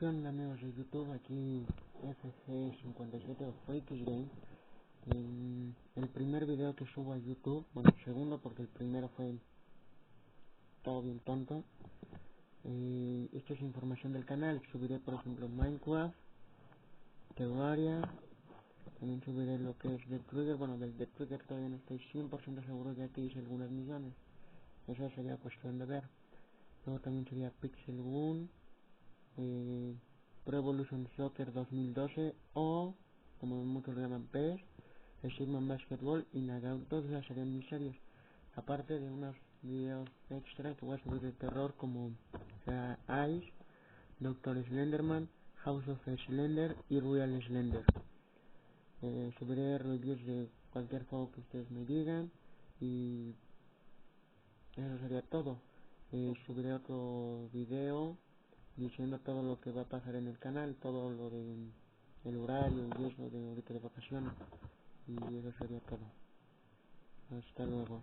¿Qué onda amigos de YouTube? Aquí FC57 o Freakish Game. El primer video que subo a YouTube, bueno, el segundo porque el primero fue todo bien tonto. Esto es información del canal. Subiré por ejemplo Minecraft, Terraria. También subiré lo que es The Trigger. Bueno, del The Trigger todavía no estoy 100% seguro, ya que hice algunas misiones. Eso sería cuestión de ver. Luego también sería Pixel Gun, Pro Evolution Soccer 2012 o, como muchos lo llaman, PES, Sigma Basketball y Knockout. Todas esas serían mis series, aparte de unos videos extra que voy a subir de terror como Ice, Doctor Slenderman, House of Slender y Real Slender. Subiré reviews de cualquier juego que ustedes me digan y eso sería todo. Subiré otro video diciendo todo lo que va a pasar en el canal, todo lo de el horario y eso de ahorita de vacaciones, y eso sería todo. Hasta luego.